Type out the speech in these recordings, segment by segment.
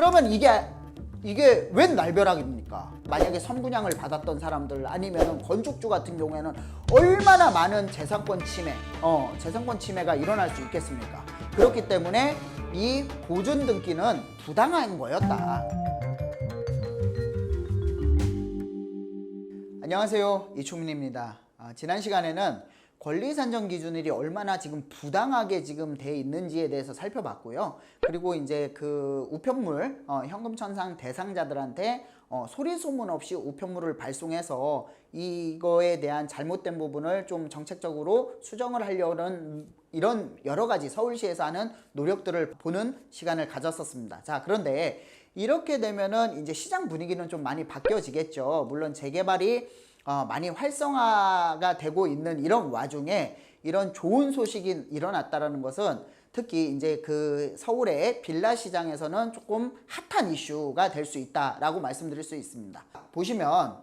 그러면 이게 웬 날벼락입니까? 만약에 선분양을 받았던 사람들 아니면 건축주 같은 경우에는 얼마나 많은 재산권 침해가 일어날 수 있겠습니까? 그렇기 때문에 이 보존 등기는 부당한 거였다. 안녕하세요, 이충민입니다. 지난 시간에는 권리산정 기준일이 얼마나 지금 부당하게 지금 돼 있는지에 대해서 살펴봤고요. 그리고 이제 그 우편물, 현금청산 대상자들한테 소리 소문 없이 우편물을 발송해서 이거에 대한 잘못된 부분을 좀 정책적으로 수정을 하려는 이런 여러 가지 서울시에서 하는 노력들을 보는 시간을 가졌었습니다. 자, 그런데 이렇게 되면은 이제 시장 분위기는 좀 많이 바뀌어지겠죠. 물론 재개발이 많이 활성화가 되고 있는 이런 와중에 이런 좋은 소식이 일어났다라는 것은 특히 이제 그 서울의 빌라 시장에서는 조금 핫한 이슈가 될 수 있다라고 말씀드릴 수 있습니다. 보시면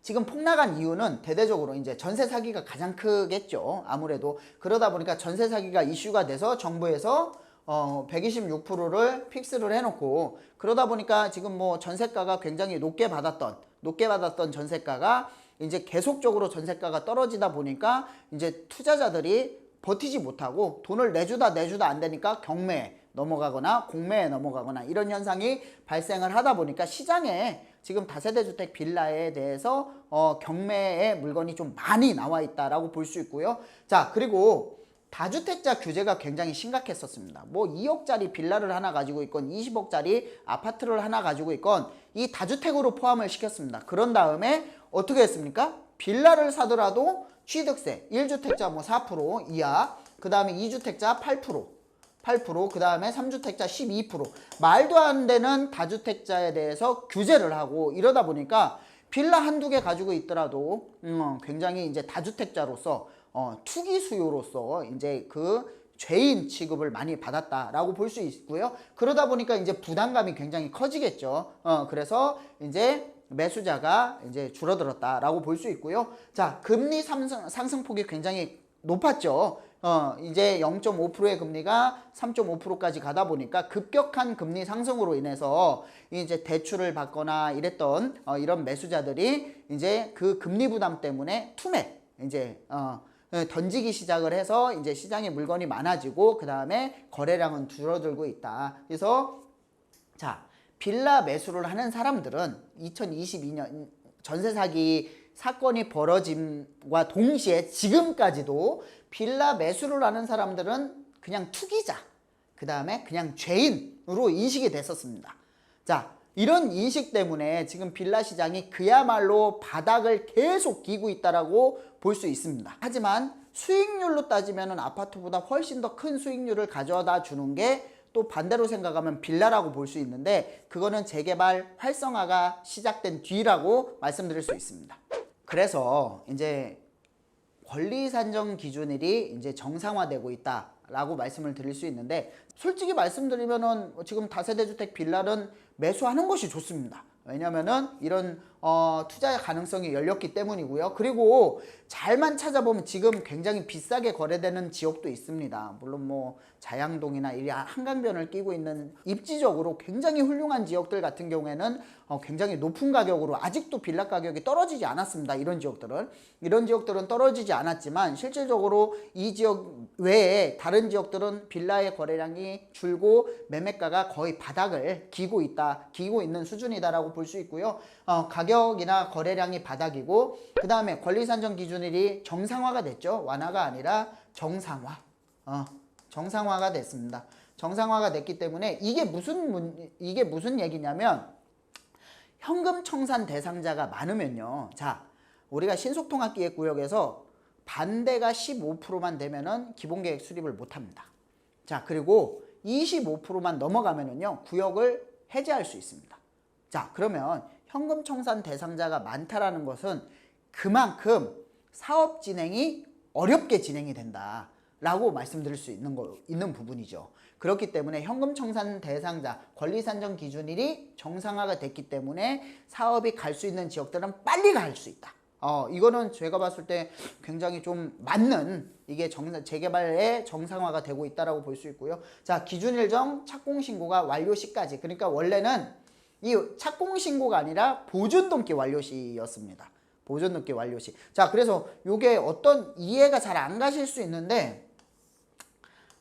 지금 폭락한 이유는 대대적으로 이제 전세 사기가 가장 크겠죠. 아무래도 그러다 보니까 전세 사기가 이슈가 돼서 정부에서 126%를 픽스를 해놓고 그러다 보니까 지금 뭐 전세가가 굉장히 높게 받았던 전세가가 이제 계속적으로 전세가가 떨어지다 보니까 이제 투자자들이 버티지 못하고 돈을 내주다 안 되니까 경매에 넘어가거나 공매에 넘어가거나 이런 현상이 발생을 하다 보니까 시장에 지금 다세대 주택 빌라에 대해서 경매의 물건이 좀 많이 나와 있다라고 볼 수 있고요. 자, 그리고 다주택자 규제가 굉장히 심각했었습니다. 뭐 2억짜리 빌라를 하나 가지고 있건 20억짜리 아파트를 하나 가지고 있건 이 다주택으로 포함을 시켰습니다. 그런 다음에 어떻게 했습니까? 빌라를 사더라도 취득세 1주택자 뭐 4% 이하, 그 다음에 2주택자 8%, 그 다음에 3주택자 12%, 말도 안 되는 다주택자에 대해서 규제를 하고 이러다 보니까 빌라 한두 개 가지고 있더라도 굉장히 이제 다주택자로서 투기 수요로서 이제 그 죄인 취급을 많이 받았다라고 볼 수 있고요. 그러다 보니까 이제 부담감이 굉장히 커지겠죠. 그래서 이제 매수자가 이제 줄어들었다라고 볼 수 있고요. 자, 금리 상승폭이 굉장히 높았죠. 이제 0.5%의 금리가 3.5%까지 가다 보니까 급격한 금리 상승으로 인해서 이제 대출을 받거나 이랬던 이런 매수자들이 이제 그 금리 부담 때문에 이제 던지기 시작을 해서 이제 시장에 물건이 많아지고 그 다음에 거래량은 줄어들고 있다. 그래서 자, 빌라 매수를 하는 사람들은 2022년 전세 사기 사건이 벌어짐과 동시에 지금까지도 빌라 매수를 하는 사람들은 그냥 투기자, 그 다음에 그냥 죄인으로 인식이 됐었습니다. 자, 이런 인식 때문에 지금 빌라 시장이 그야말로 바닥을 계속 기고 있다라고 볼 수 있습니다. 하지만 수익률로 따지면 아파트보다 훨씬 더 큰 수익률을 가져다 주는 게 또 반대로 생각하면 빌라라고 볼 수 있는데 그거는 재개발 활성화가 시작된 뒤라고 말씀드릴 수 있습니다. 그래서 이제 권리산정 기준일이 이제 정상화되고 있다라고 말씀을 드릴 수 있는데 솔직히 말씀드리면은 지금 다세대 주택 빌라는 매수하는 것이 좋습니다. 왜냐면은 이런 투자 가능성이 열렸기 때문이고요. 그리고 잘만 찾아보면 지금 굉장히 비싸게 거래되는 지역도 있습니다. 물론 뭐 자양동이나 이 한강변을 끼고 있는 입지적으로 굉장히 훌륭한 지역들 같은 경우에는 굉장히 높은 가격으로 아직도 빌라 가격이 떨어지지 않았습니다. 이런 지역들은 떨어지지 않았지만 실질적으로 이 지역 외에 다른 지역들은 빌라의 거래량이 줄고 매매가가 거의 바닥을 기고 있는 수준이다라고 볼 수 있고요. 가격이나 거래량이 바닥이고 그 다음에 권리산정 기준일이 정상화가 됐죠. 완화가 아니라 정상화가 됐습니다. 정상화가 됐기 때문에 이게 무슨 얘기냐면 현금 청산 대상자가 많으면요. 자, 우리가 신속통합기획구역에서 반대가 15%만 되면은 기본계획 수립을 못합니다. 자, 그리고 25%만 넘어가면은요 구역을 해제할 수 있습니다. 자, 그러면 현금 청산 대상자가 많다라는 것은 그만큼 사업 진행이 어렵게 진행이 된다라고 말씀드릴 수 있는 부분이죠. 그렇기 때문에 현금 청산 대상자 권리산정 기준일이 정상화가 됐기 때문에 사업이 갈 수 있는 지역들은 빨리 갈 수 있다. 이거는 제가 봤을 때 굉장히 좀 맞는 이게 재개발의 정상화가 되고 있다라고 볼 수 있고요. 자, 기준 일정 착공 신고가 완료 시까지. 그러니까 원래는 이 착공 신고가 아니라 보존 등기 완료 시였습니다. 보존 등기 완료 시. 자, 그래서 요게 어떤 이해가 잘 안 가실 수 있는데,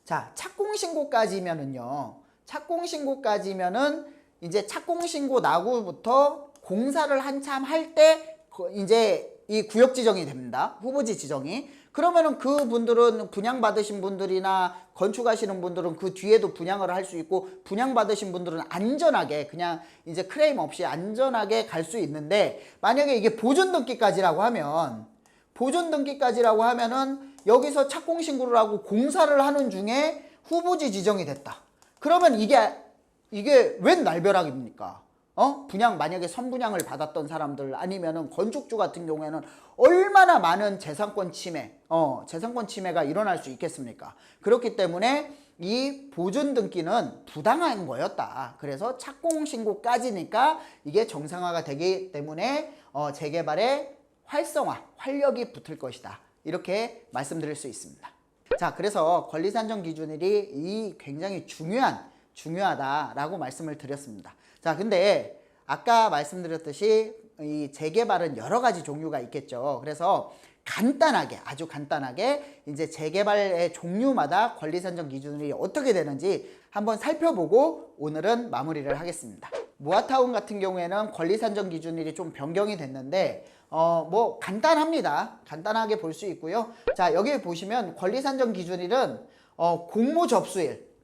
자, 착공 신고까지면은요. 착공 신고까지면은 이제 착공 신고 나고부터 공사를 한참 할 때 이제 이 구역 지정이 됩니다. 후보지 지정이. 그러면은 그 분들은 분양받으신 분들이나 건축하시는 분들은 그 뒤에도 분양을 할 수 있고, 분양받으신 분들은 안전하게 그냥 이제 크레임 없이 안전하게 갈 수 있는데, 만약에 이게 보존 등기까지라고 하면, 보존 등기까지라고 하면은 여기서 착공 신고를 하고 공사를 하는 중에 후보지 지정이 됐다. 그러면 이게 웬 날벼락입니까? 분양, 만약에 선분양을 받았던 사람들 아니면은 건축주 같은 경우에는 얼마나 많은 재산권 침해가 일어날 수 있겠습니까? 그렇기 때문에 이 보존 등기는 부당한 거였다. 그래서 착공 신고까지니까 이게 정상화가 되기 때문에 재개발의 활성화, 활력이 붙을 것이다. 이렇게 말씀드릴 수 있습니다. 자, 그래서 권리산정 기준일이 이 굉장히 중요하다라고 말씀을 드렸습니다. 자, 근데 아까 말씀드렸듯이 이 재개발은 여러 가지 종류가 있겠죠. 그래서 간단하게, 아주 간단하게 이제 재개발의 종류마다 권리산정 기준이 어떻게 되는지 한번 살펴보고 오늘은 마무리를 하겠습니다. 모아타운 같은 경우에는 권리산정 기준일이 좀 변경이 됐는데 뭐 간단합니다. 간단하게 볼 수 있고요. 자, 여기 보시면 권리산정 기준일은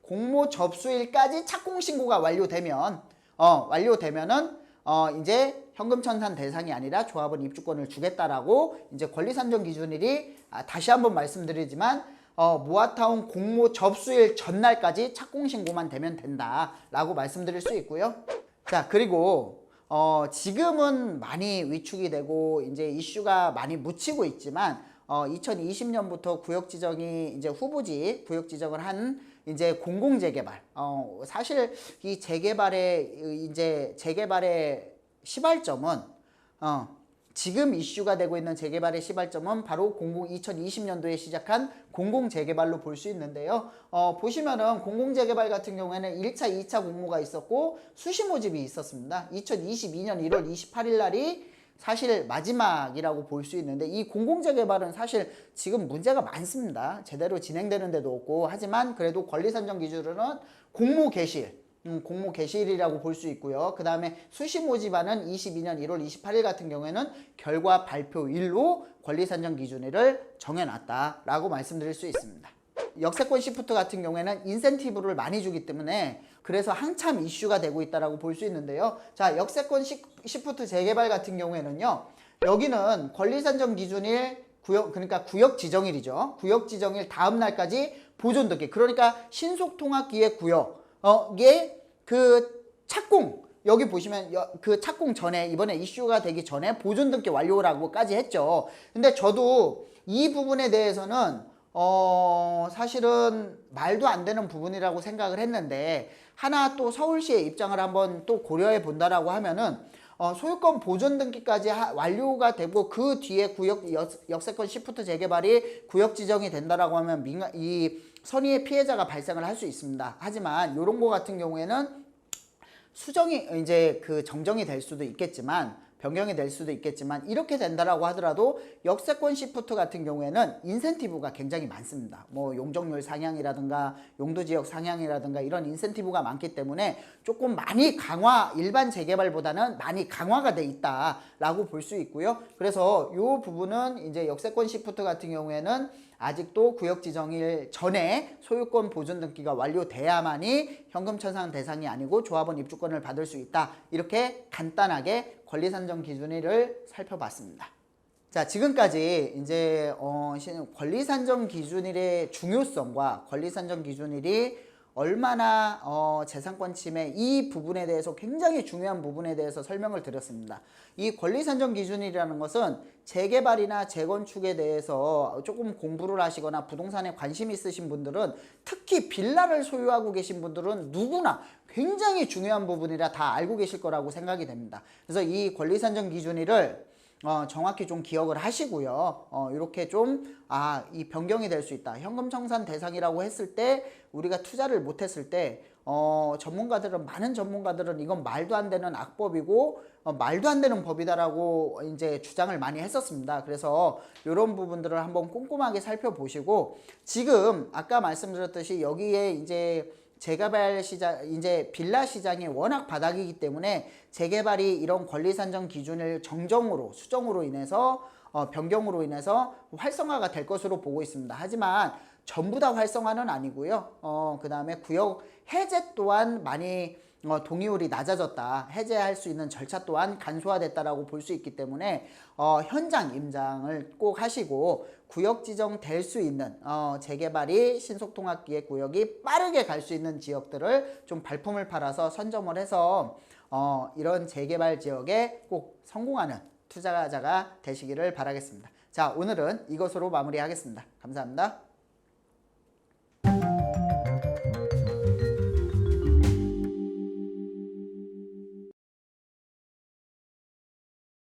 공모 접수일까지 착공 신고가 완료되면은 이제 현금 청산 대상이 아니라 조합원 입주권을 주겠다라고 이제 권리산정 기준일이 다시 한번 말씀드리지만 모아타운 공모 접수일 전날까지 착공 신고만 되면 된다라고 말씀드릴 수 있고요. 자, 그리고 지금은 많이 위축이 되고 이제 이슈가 많이 묻히고 있지만 2020년부터 구역 지정이 이제 후보지 구역 지정을 한 이제 공공재개발. 사실 이 재개발의 시발점은 지금 이슈가 되고 있는 재개발의 시발점은 바로 2020년도에 시작한 공공재개발로 볼 수 있는데요. 보시면은 공공재개발 같은 경우에는 1차, 2차 공모가 있었고 수시 모집이 있었습니다. 2022년 1월 28일 날이 사실 마지막이라고 볼 수 있는데, 이 공공재개발은 사실 지금 문제가 많습니다. 제대로 진행되는 데도 없고, 하지만 그래도 권리산정 기준으로는 공모 개시일이라고 볼 수 있고요. 그 다음에 수시 모집안은 22년 1월 28일 같은 경우에는 결과 발표일로 권리산정 기준일을 정해놨다라고 말씀드릴 수 있습니다. 역세권 시프트 같은 경우에는 인센티브를 많이 주기 때문에 그래서 한참 이슈가 되고 있다라고 볼 수 있는데요. 자, 역세권 시프트 재개발 같은 경우에는요. 여기는 권리산정 기준일 그러니까 구역 지정일이죠. 구역 지정일 다음 날까지 보존 등기. 그러니까 신속통합기획 구역의 그 착공, 여기 보시면 그 착공 전에, 이번에 이슈가 되기 전에 보존 등기 완료라고까지 했죠. 근데 저도 이 부분에 대해서는 사실은 말도 안 되는 부분이라고 생각을 했는데, 하나 또 서울시의 입장을 한번 또 고려해 본다라고 하면은 소유권 보존 등기까지 완료가 되고 그 뒤에 역세권 시프트 재개발이 구역 지정이 된다라고 하면 이 선의의 피해자가 발생을 할 수 있습니다. 하지만 이런 거 같은 경우에는 수정이 이제 그 정정이 될 수도 있겠지만, 변경이 될 수도 있겠지만, 이렇게 된다라고 하더라도 역세권 시프트 같은 경우에는 인센티브가 굉장히 많습니다. 뭐 용적률 상향이라든가 용도지역 상향이라든가 이런 인센티브가 많기 때문에 조금 많이 일반 재개발보다는 많이 강화가 돼 있다라고 볼 수 있고요. 그래서 이 부분은 이제 역세권 시프트 같은 경우에는 아직도 구역 지정일 전에 소유권 보존 등기가 완료돼야만이 현금 청산 대상이 아니고 조합원 입주권을 받을 수 있다. 이렇게 간단하게 권리산정 기준일을 살펴봤습니다. 자, 지금까지 이제 권리산정 기준일의 중요성과 권리산정 기준일이 얼마나 재산권 침해, 이 부분에 대해서 굉장히 중요한 부분에 대해서 설명을 드렸습니다. 이 권리산정 기준이라는 것은 재개발이나 재건축에 대해서 조금 공부를 하시거나 부동산에 관심 있으신 분들은, 특히 빌라를 소유하고 계신 분들은 누구나 굉장히 중요한 부분이라 다 알고 계실 거라고 생각이 됩니다. 그래서 이 권리산정 기준일을 정확히 좀 기억을 하시고요. 이렇게 좀, 이 변경이 될 수 있다. 현금 청산 대상이라고 했을 때, 우리가 투자를 못했을 때, 많은 전문가들은 이건 말도 안 되는 악법이고, 말도 안 되는 법이다라고 이제 주장을 많이 했었습니다. 그래서 이런 부분들을 한번 꼼꼼하게 살펴보시고, 지금 아까 말씀드렸듯이 여기에 이제 재개발 시장, 이제 빌라 시장이 워낙 바닥이기 때문에 재개발이 이런 권리 산정 기준을 수정으로 인해서 변경으로 인해서 활성화가 될 것으로 보고 있습니다. 하지만 전부 다 활성화는 아니고요. 그 다음에 구역 해제 또한 많이 동의율이 낮아졌다. 해제할 수 있는 절차 또한 간소화됐다라고 볼 수 있기 때문에 현장 임장을 꼭 하시고 구역 지정 될 수 있는 재개발이 신속통합기획 구역이 빠르게 갈 수 있는 지역들을 좀 발품을 팔아서 선점을 해서 이런 재개발 지역에 꼭 성공하는 투자자가 되시기를 바라겠습니다. 자, 오늘은 이것으로 마무리하겠습니다. 감사합니다.